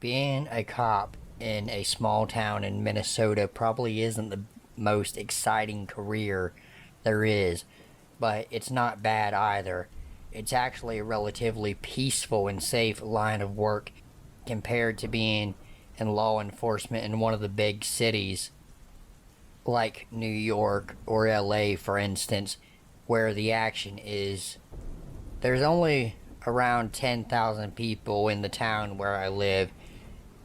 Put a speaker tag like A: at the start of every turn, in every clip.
A: Being a cop in a small town in Minnesota probably isn't the most exciting career there is, but it's not bad either. It's actually a relatively peaceful and safe line of work compared to being in law enforcement in one of the big cities like New York or LA, for instance, where the action is. There's only around 10,000 people in the town where I live.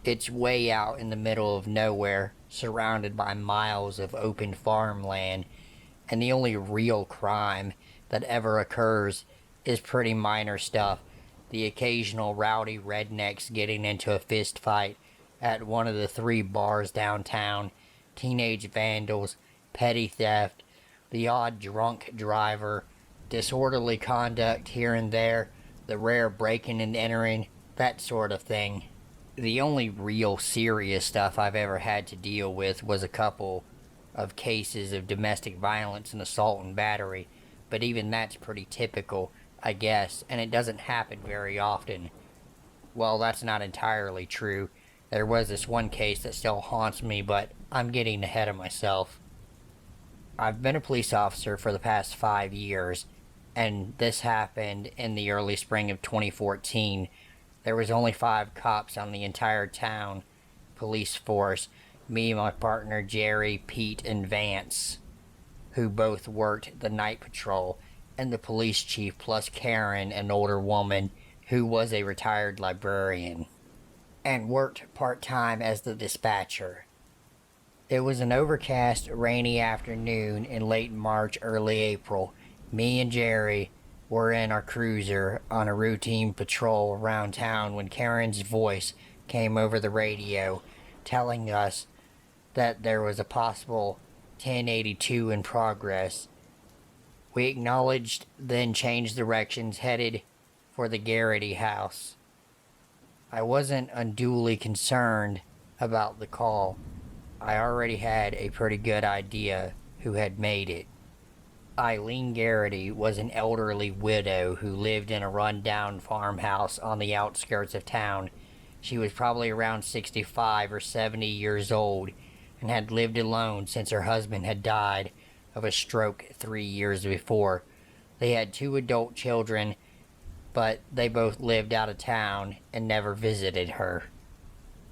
A: It's way out in the middle of nowhere, surrounded by miles of open farmland, and the only real crime that ever occurs is pretty minor stuff. The occasional rowdy rednecks getting into a fist fight at one of the 3 bars downtown, teenage vandals, petty theft, the odd drunk driver, disorderly conduct here and there, the rare breaking and entering, that sort of thing. The only real serious stuff I've ever had to deal with was a couple of cases of domestic violence and assault and battery, but even that's pretty typical, I guess, and it doesn't happen very often. Well, that's not entirely true. There was this one case that still haunts me, but I'm getting ahead of myself. I've been a police officer for the past 5 years, and this happened in the early spring of 2014. There was only 5 cops on the entire town police force, me, my partner Jerry, Pete, and Vance, who both worked the night patrol, and the police chief plus Karen, an older woman who was a retired librarian, and worked part-time as the dispatcher. It was an overcast, rainy afternoon in late March, early April. Me and Jerry were in our cruiser on a routine patrol around town when Karen's voice came over the radio telling us that there was a possible 1082 in progress. We acknowledged, then changed directions, headed for the Garrity house. I wasn't unduly concerned about the call. I already had a pretty good idea who had made it. Eileen Garrity was an elderly widow who lived in a run-down farmhouse on the outskirts of town. She was probably around 65 or 70 years old and had lived alone since her husband had died of a stroke 3 years before. They had 2 adult children, but they both lived out of town and never visited her.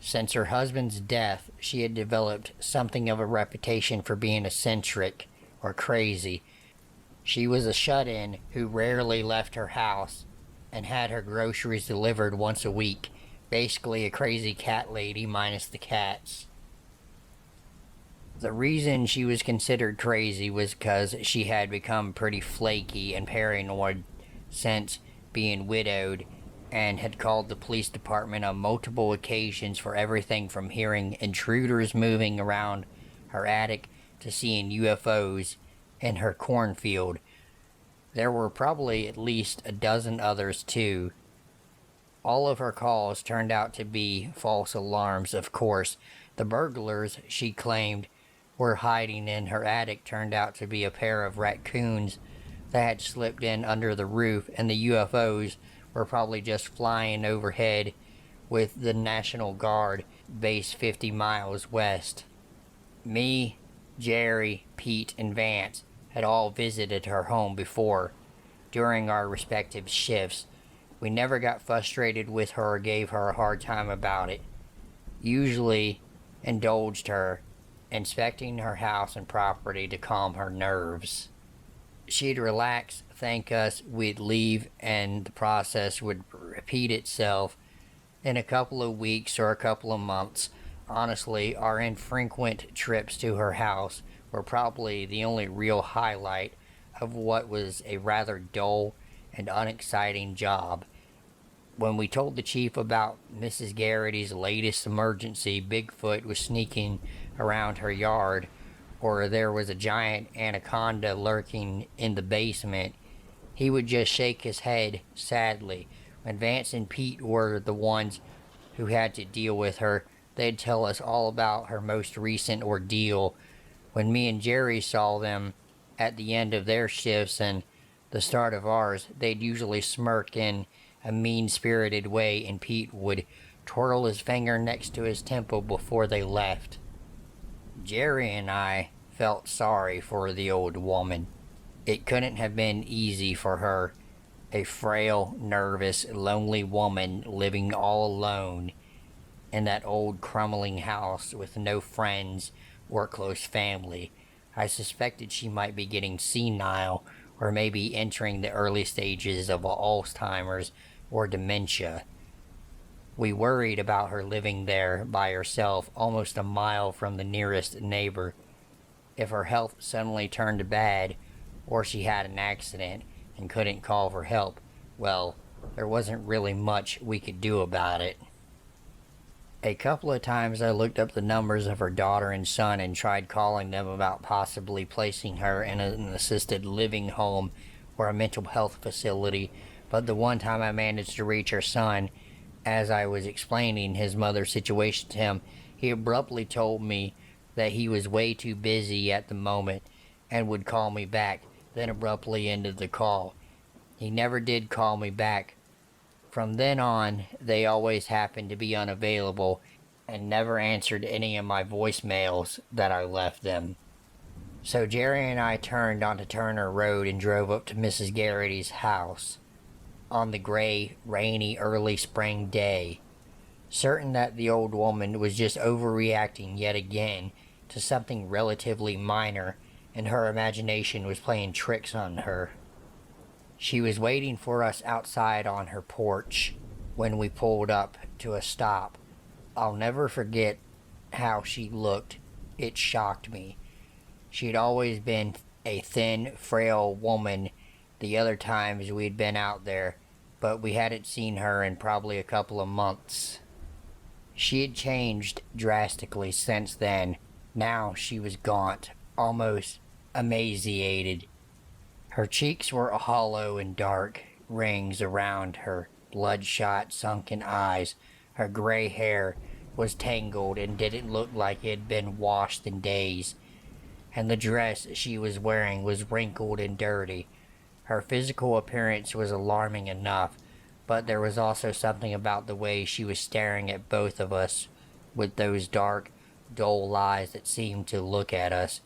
A: Since her husband's death, she had developed something of a reputation for being eccentric or crazy. She was a shut-in who rarely left her house and had her groceries delivered once a week. Basically a crazy cat lady minus the cats. The reason she was considered crazy was because she had become pretty flaky and paranoid since being widowed, and had called the police department on multiple occasions for everything from hearing intruders moving around her attic to seeing UFOs in her cornfield. There were probably at least a dozen others too. All of her calls turned out to be false alarms, of course. The burglars, she claimed, were hiding in her attic turned out to be a pair of raccoons that had slipped in under the roof, and the UFOs were probably just flying overhead with the National Guard base 50 miles west. Me, Jerry, Pete, and Vance had all visited her home before, during our respective shifts. We never got frustrated with her or gave her a hard time about it. Usually indulged her, inspecting her house and property to calm her nerves. She'd relax, thank us, we'd leave, and the process would repeat itself in a couple of weeks or a couple of months. Honestly, our infrequent trips to her house were probably the only real highlight of what was a rather dull and unexciting job. When we told the chief about Mrs. Garrity's latest emergency, Bigfoot was sneaking around her yard, or there was a giant anaconda lurking in the basement, he would just shake his head sadly. When Vance and Pete were the ones who had to deal with her, they'd tell us all about her most recent ordeal. When me and Jerry saw them at the end of their shifts and the start of ours, they'd usually smirk in a mean-spirited way, and Pete would twirl his finger next to his temple before they left. Jerry and I felt sorry for the old woman. It couldn't have been easy for her, a frail, nervous, lonely woman living all alone in that old crumbling house with no friends or close family. I suspected she might be getting senile or maybe entering the early stages of Alzheimer's or dementia. We worried about her living there by herself, almost a mile from the nearest neighbor. If her health suddenly turned bad, or she had an accident and couldn't call for help, well, there wasn't really much we could do about it. A couple of times I looked up the numbers of her daughter and son and tried calling them about possibly placing her in an assisted living home or a mental health facility, but the one time I managed to reach her son, as I was explaining his mother's situation to him, he abruptly told me that he was way too busy at the moment and would call me back, then abruptly ended the call. He never did call me back. From then on, they always happened to be unavailable and never answered any of my voicemails that I left them. So Jerry and I turned onto Turner Road and drove up to Mrs. Garrity's house on the gray, rainy, early spring day, certain that the old woman was just overreacting yet again to something relatively minor, and her imagination was playing tricks on her. She was waiting for us outside on her porch when we pulled up to a stop. I'll never forget how she looked. It shocked me. She'd always been a thin, frail woman the other times we'd been out there, but we hadn't seen her in probably a couple of months. She had changed drastically since then. Now she was gaunt, almost emaciated. Her cheeks were hollow and dark rings around her bloodshot, sunken eyes. Her gray hair was tangled and didn't look like it had been washed in days, and the dress she was wearing was wrinkled and dirty. Her physical appearance was alarming enough, but there was also something about the way she was staring at both of us with those dark, dull eyes that seemed to look at us,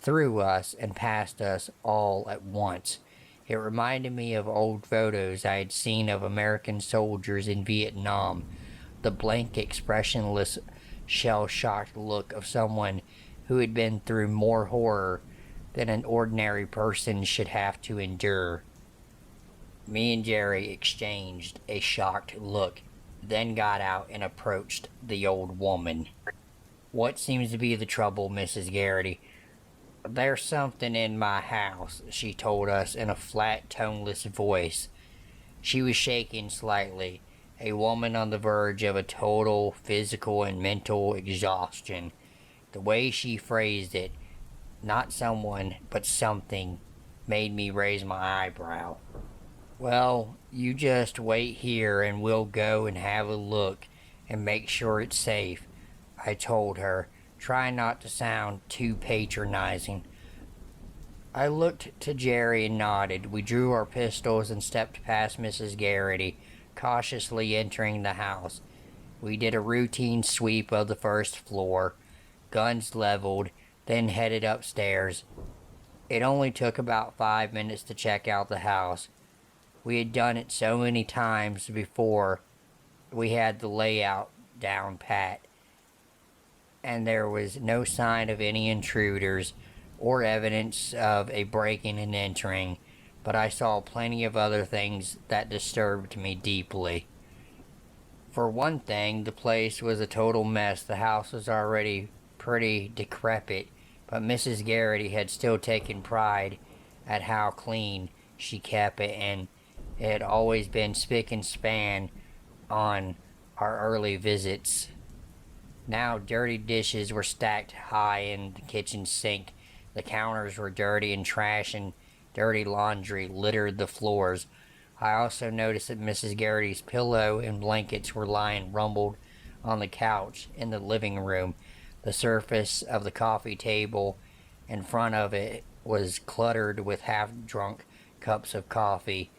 A: through us, and past us all at once. It reminded me of old photos I had seen of American soldiers in Vietnam, the blank, expressionless, shell-shocked look of someone who had been through more horror than an ordinary person should have to endure. Me and Jerry exchanged a shocked look, then got out and approached the old woman. "What seems to be the trouble, Mrs. Garrity?" "There's something in my house," she told us in a flat, toneless voice. She was shaking slightly, a woman on the verge of a total physical and mental exhaustion. The way she phrased it, not someone, but something, made me raise my eyebrow. "Well, you just wait here and we'll go and have a look and make sure it's safe," I told her, trying not to sound too patronizing. I looked to Jerry and nodded. We drew our pistols and stepped past Mrs. Garrity, cautiously entering the house. We did a routine sweep of the first floor, guns leveled, then headed upstairs. It only took about 5 minutes to check out the house. We had done it so many times before, we had the layout down pat, and there was no sign of any intruders or evidence of a breaking and entering, but I saw plenty of other things that disturbed me deeply. For one thing, the place was a total mess. The house was already pretty decrepit, but Mrs. Garrity had still taken pride at how clean she kept it, and it had always been spick and span on our early visits. Now dirty dishes were stacked high in the kitchen sink. The counters were dirty and trash and dirty laundry littered the floors. I also noticed that Mrs. Garrity's pillow and blankets were lying rumbled on the couch in the living room. The surface of the coffee table in front of it was cluttered with half-drunk cups of coffee,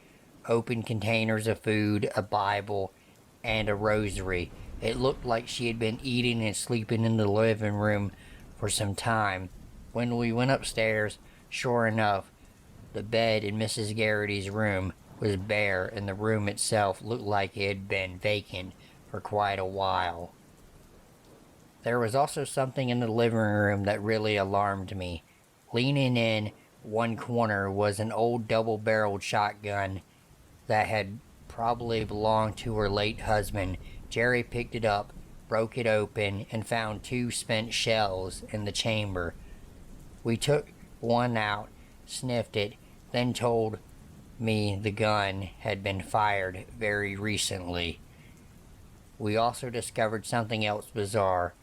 A: open containers of food, a Bible, and a rosary. It looked like she had been eating and sleeping in the living room for some time. When we went upstairs, sure enough, the bed in Mrs. Garrity's room was bare, and the room itself looked like it had been vacant for quite a while. There was also something in the living room that really alarmed me. Leaning in one corner was an old double-barreled shotgun that had probably belonged to her late husband. Jerry picked it up, broke it open, and found 2 spent shells in the chamber. We took one out, sniffed it, then told me the gun had been fired very recently. We also discovered something else bizarre.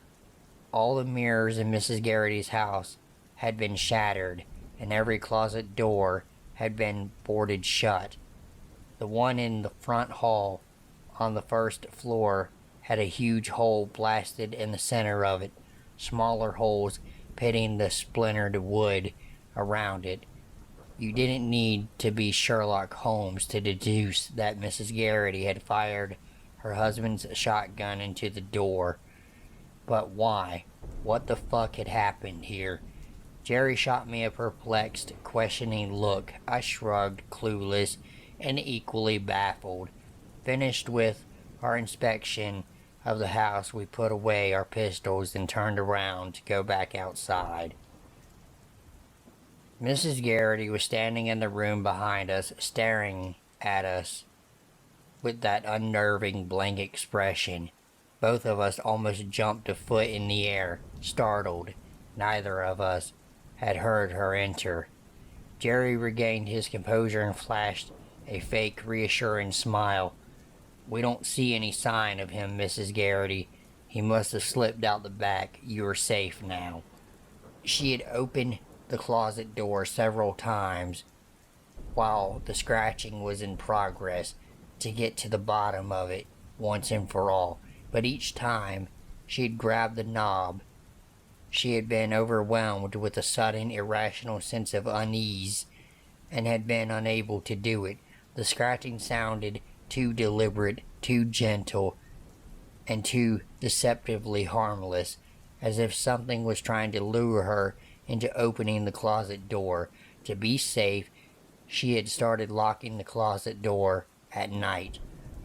A: All the mirrors in Mrs. Garrity's house had been shattered, and every closet door had been boarded shut. The one in the front hall on the first floor had a huge hole blasted in the center of it, smaller holes pitting the splintered wood around it. You didn't need to be Sherlock Holmes to deduce that Mrs. Garrity had fired her husband's shotgun into the door. But why? What the fuck had happened here? Jerry shot me a perplexed, questioning look. I shrugged, clueless and equally baffled. Finished with our inspection of the house, we put away our pistols and turned around to go back outside. Mrs. Garrity was standing in the room behind us, staring at us with that unnerving blank expression. Both of us almost jumped a foot in the air, startled. Neither of us had heard her enter. Jerry regained his composure and flashed a fake, reassuring smile. "We don't see any sign of him, Mrs. Garrity. He must have slipped out the back. You are safe now." She had opened the closet door several times while the scratching was in progress to get to the bottom of it once and for all. But each time she had grabbed the knob, she had been overwhelmed with a sudden irrational sense of unease and had been unable to do it. The scratching sounded too deliberate, too gentle, and too deceptively harmless, as if something was trying to lure her into opening the closet door. To be safe, she had started locking the closet door at night.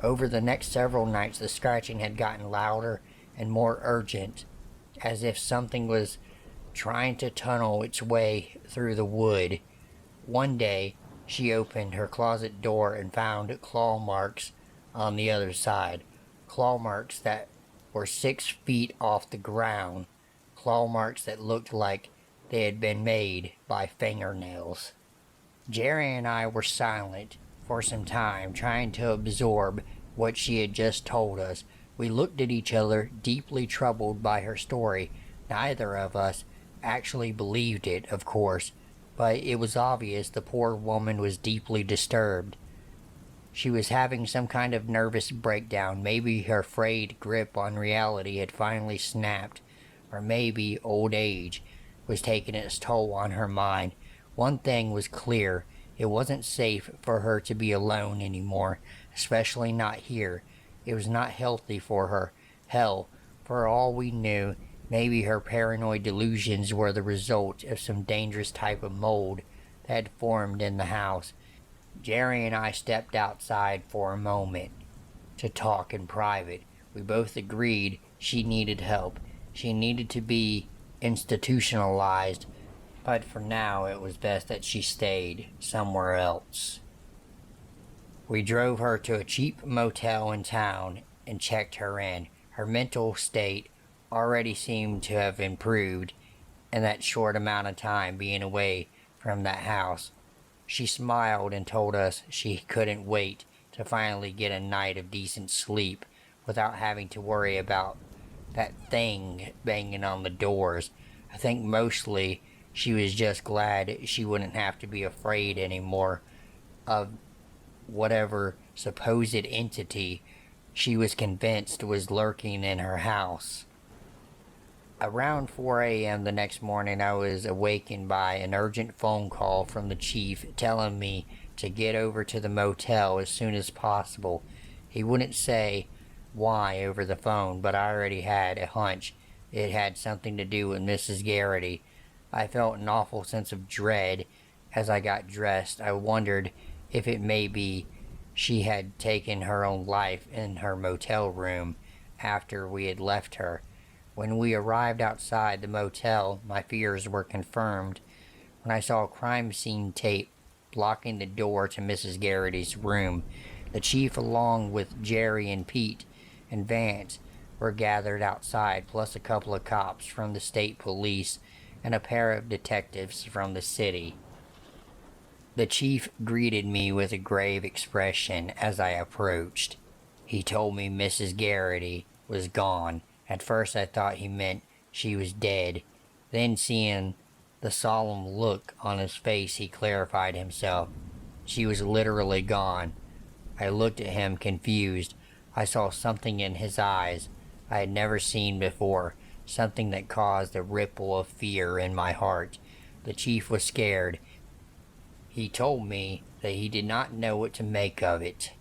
A: Over the next several nights, the scratching had gotten louder and more urgent, as if something was trying to tunnel its way through the wood. One day, she opened her closet door and found claw marks on the other side. Claw marks that were 6 feet off the ground. Claw marks that looked like they had been made by fingernails. Jerry and I were silent for some time, trying to absorb what she had just told us. We looked at each other, deeply troubled by her story. Neither of us actually believed it, of course, but it was obvious the poor woman was deeply disturbed. She was having some kind of nervous breakdown. Maybe her frayed grip on reality had finally snapped, or maybe old age was taking its toll on her mind. One thing was clear: it wasn't safe for her to be alone anymore, especially not here. It was not healthy for her. Hell, for all we knew, maybe her paranoid delusions were the result of some dangerous type of mold that had formed in the house. Jerry and I stepped outside for a moment to talk in private. We both agreed she needed help. She needed to be institutionalized, but for now it was best that she stayed somewhere else. We drove her to a cheap motel in town and checked her in. Her mental state already seemed to have improved in that short amount of time being away from that house. She smiled and told us she couldn't wait to finally get a night of decent sleep without having to worry about that thing banging on the doors. I think mostly she was just glad she wouldn't have to be afraid anymore of whatever supposed entity she was convinced was lurking in her house. Around 4 a.m. the next morning, I was awakened by an urgent phone call from the chief telling me to get over to the motel as soon as possible. He wouldn't say why over the phone, but I already had a hunch it had something to do with Mrs. Garrity. I felt an awful sense of dread as I got dressed. I wondered if it may be she had taken her own life in her motel room after we had left her. When we arrived outside the motel, my fears were confirmed when I saw crime scene tape blocking the door to Mrs. Garrity's room. The chief, along with Jerry and Pete and Vance, were gathered outside, plus a couple of cops from the state police and a pair of detectives from the city. The chief greeted me with a grave expression as I approached. He told me Mrs. Garrity was gone. At first I thought he meant she was dead. Then, seeing the solemn look on his face, he clarified himself. She was literally gone. I looked at him confused. I saw something in his eyes I had never seen before, something that caused a ripple of fear in my heart. The chief was scared. He told me that he did not know what to make of it.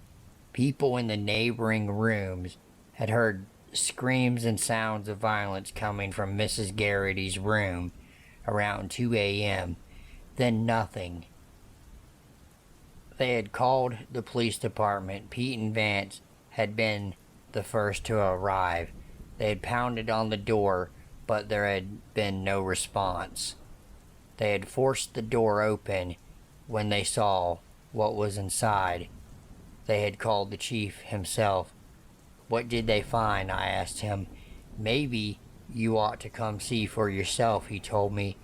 A: People in the neighboring rooms had heard screams and sounds of violence coming from Mrs. Garrity's room around 2 a.m. Then nothing. They had called the police department. Pete and Vance had been the first to arrive. They had pounded on the door, but there had been no response. They had forced the door open when they saw what was inside. They had called the chief himself. What did they find? I asked him. Maybe you ought to come see for yourself, he told me,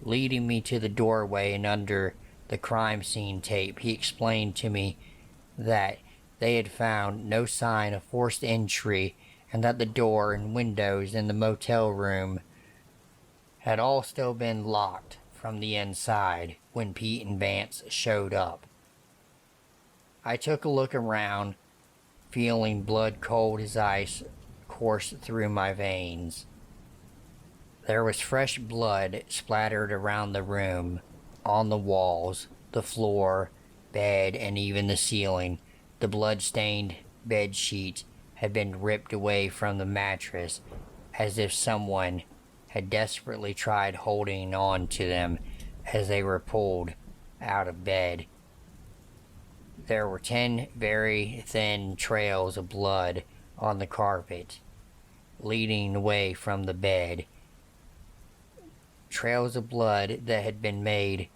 A: leading me to the doorway and under the crime scene tape. He explained to me that they had found no sign of forced entry and that the door and windows in the motel room had all still been locked from the inside when Pete and Vance showed up. I took a look around, feeling blood cold as ice course through my veins. There was fresh blood splattered around the room, on the walls, the floor, bed, and even the ceiling. The blood-stained bed sheets had been ripped away from the mattress, as if someone had desperately tried holding on to them as they were pulled out of bed. There were 10 very thin trails of blood on the carpet, leading away from the bed. Trails of blood that had been made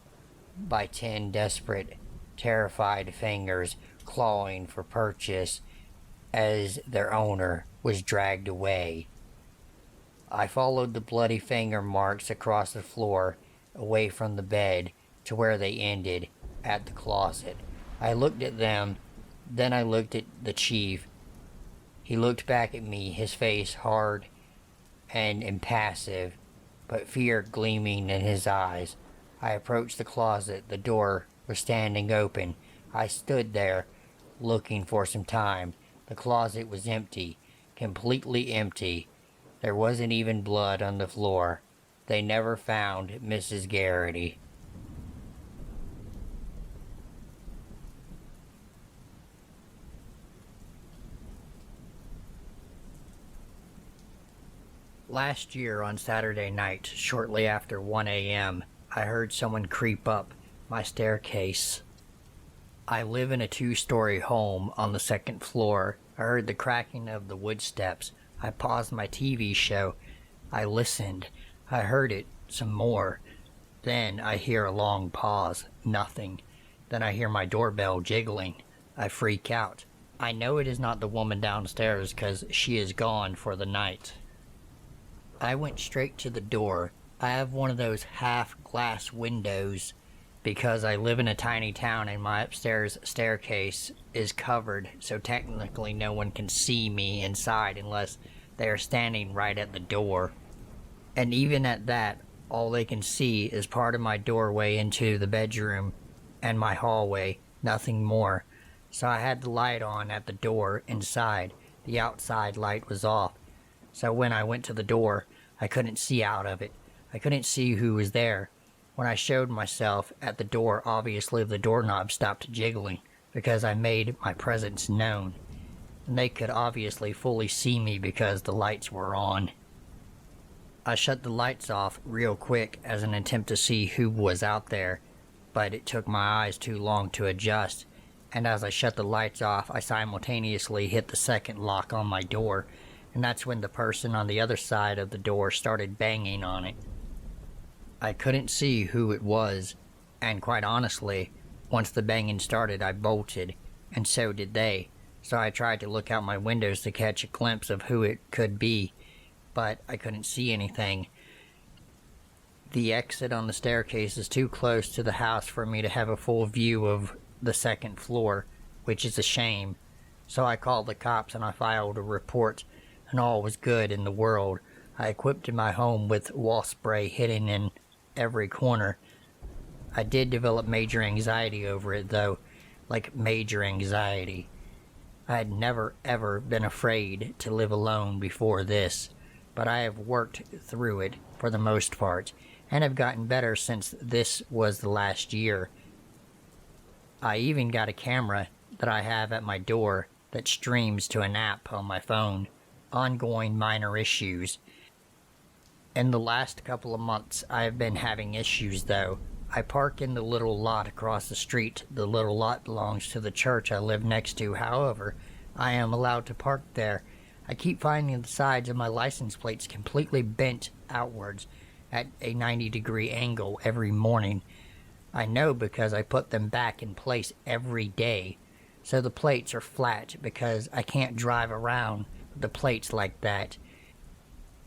A: by 10 desperate, terrified fingers clawing for purchase as their owner was dragged away. I followed the bloody finger marks across the floor, away from the bed, to where they ended, at the closet. I looked at them, then I looked at the chief. He looked back at me, his face hard and impassive, but fear gleaming in his eyes. I approached the closet. The door was standing open. I stood there, looking for some time. The closet was empty, completely empty. There wasn't even blood on the floor. They never found Mrs. Garrity. Last year on Saturday night, shortly after 1 a.m., I heard someone creep up my staircase. I live in a 2-story home on the 2nd floor. I heard the cracking of the wood steps. I paused my TV show. I listened. I heard it some more. Then I hear a long pause. Nothing. Then I hear my doorbell jiggling. I freak out. I know it is not the woman downstairs because she is gone for the night. I went straight to the door. I have one of those half-glass windows because I live in a tiny town and my upstairs staircase is covered, so technically no one can see me inside unless they are standing right at the door. And even at that, all they can see is part of my doorway into the bedroom and my hallway, nothing more. So I had the light on at the door inside. The outside light was off. So when I went to the door, I couldn't see out of it. I couldn't see who was there. When I showed myself at the door, obviously the doorknob stopped jiggling because I made my presence known. and they could obviously fully see me because the lights were on. I shut the lights off real quick as an attempt to see who was out there, but it took my eyes too long to adjust, and as I shut the lights off, I simultaneously hit the second lock on my door, and that's when the person on the other side of the door started banging on it. I couldn't see who it was, and quite honestly, once the banging started, I bolted, and so did they, so I tried to look out my windows to catch a glimpse of who it could be, but I couldn't see anything. The exit on the staircase is too close to the house for me to have a full view of the second floor, which is a shame. So I called the cops and I filed a report, and all was good in the world. I equipped my home with wall spray hidden in every corner. I did develop major anxiety over it though, like major anxiety. I had never ever been afraid to live alone before this, but I have worked through it for the most part, and have gotten better since this was the last year. I even got a camera that I have at my door that streams to an app on my phone. Ongoing minor issues. In the last couple of months, I have been having issues though. I park in the little lot across the street. The little lot belongs to the church I live next to. However, I am allowed to park there. I keep finding the sides of my license plates completely bent outwards at a 90-degree angle every morning. I know because I put them back in place every day. So the plates are flat because I can't drive around with the plates like that.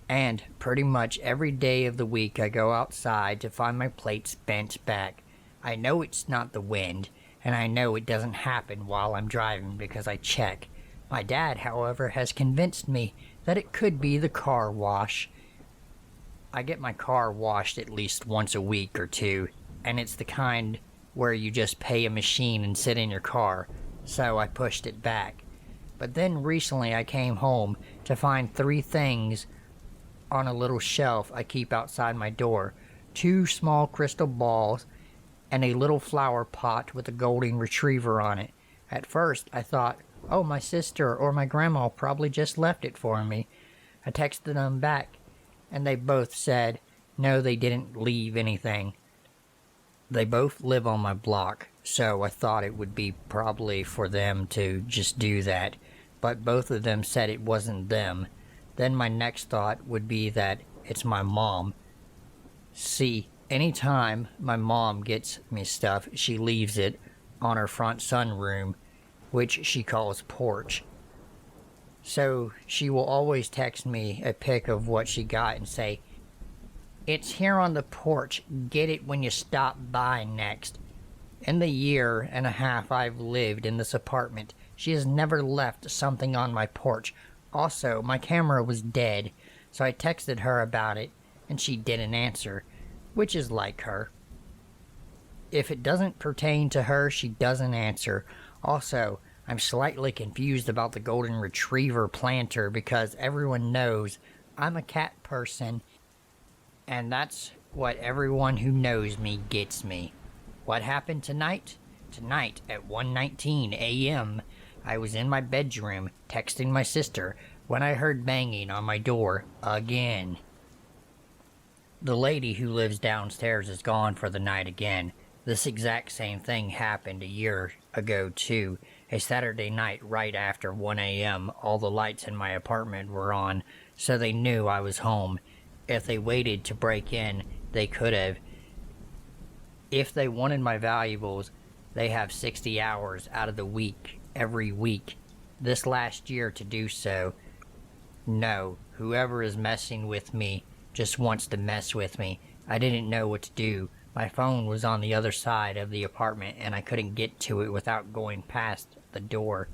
A: And pretty much every day of the week I go outside to find my plates bent back. I know it's not the wind, and I know it doesn't happen while I'm driving because I check. My dad, however, has convinced me that it could be the car wash. I get my car washed at least once a week or two, and it's the kind where you just pay a machine and sit in your car, so I pushed it back. But then recently I came home to find 3 things on a little shelf I keep outside my door. 2 small crystal balls and a little flower pot with a golden retriever on it. At first I thought, oh, my sister or my grandma probably just left it for me. I texted them back, and they both said, no, they didn't leave anything. They both live on my block, so I thought it would be probably for them to just do that, but both of them said it wasn't them. Then my next thought would be that it's my mom. See, anytime my mom gets me stuff, she leaves it on her front sunroom, which she calls porch. So she will always text me a pic of what she got and say, it's here on the porch, get it when you stop by next. In the year and a half I've lived in this apartment, she has never left something on my porch. Also, my camera was dead, so I texted her about it, and she didn't answer, which is like her. If it doesn't pertain to her, she doesn't answer. Also, I'm slightly confused about the golden retriever planter because everyone knows I'm a cat person, and that's what everyone who knows me gets me. What happened tonight? Tonight at 1:19 a.m., I was in my bedroom texting my sister when I heard banging on my door again. The lady who lives downstairs is gone for the night again. This exact same thing happened a year ago too. A Saturday night right after 1 a.m. all the lights in my apartment were on, so they knew I was home. If they waited to break in, they could have. If they wanted my valuables, they have 60 hours out of the week, every week, this last year to do so. No, whoever is messing with me just wants to mess with me. I didn't know what to do. My phone was on the other side of the apartment and I couldn't get to it without going past the door.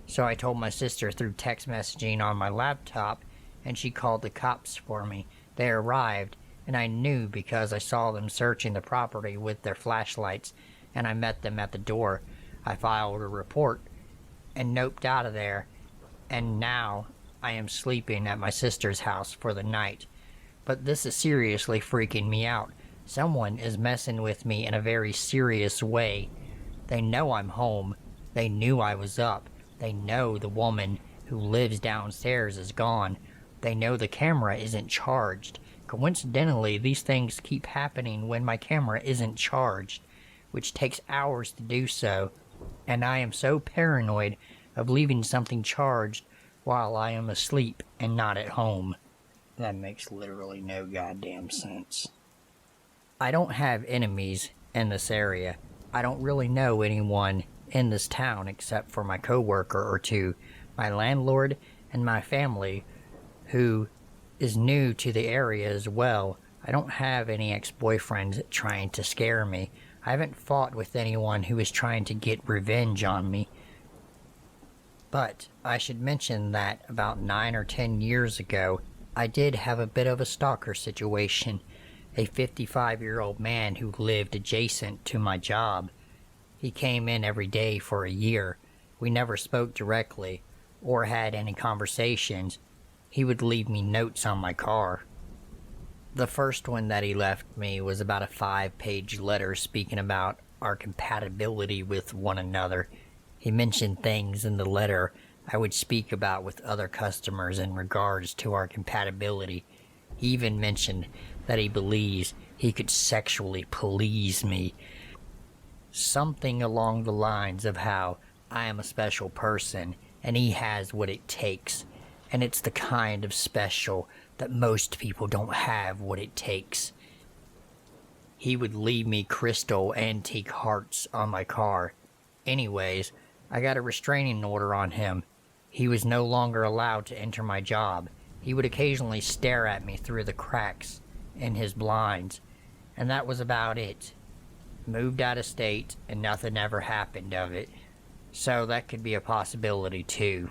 A: So I told my sister through text messaging on my laptop, and she called the cops for me. They arrived, and I knew because I saw them searching the property with their flashlights, and I met them at the door. I filed a report and noped out of there, and now I am sleeping at my sister's house for the night. But this is seriously freaking me out. Someone is messing with me in a very serious way. They know I'm home. They knew I was up. They know the woman who lives downstairs is gone. They know the camera isn't charged. Coincidentally, these things keep happening when my camera isn't charged, which takes hours to do so, and I am so paranoid of leaving something charged while I am asleep and not at home. That makes literally no goddamn sense. I don't have enemies in this area. I don't really know anyone in this town except for my coworker or two, my landlord, and my family, who is new to the area as well. I don't have any ex-boyfriends trying to scare me. I haven't fought with anyone who is trying to get revenge on me. But I should mention that about 9 or 10 years ago, I did have a bit of a stalker situation. A 55-year-old man who lived adjacent to my job. He came in every day for a year. We never spoke directly or had any conversations. He would leave me notes on my car. The first one that he left me was about a 5-page letter speaking about our compatibility with one another. He mentioned things in the letter I would speak about with other customers in regards to our compatibility. He even mentioned that he believes he could sexually please me. Something along the lines of how I am a special person and he has what it takes, and it's the kind of special that most people don't have what it takes. He would leave me crystal antique hearts on my car. Anyways, I got a restraining order on him. He was no longer allowed to enter my job. He would occasionally stare at me through the cracks in his blinds, and that was about it. Moved out of state, and nothing ever happened of it. So that could be a possibility too.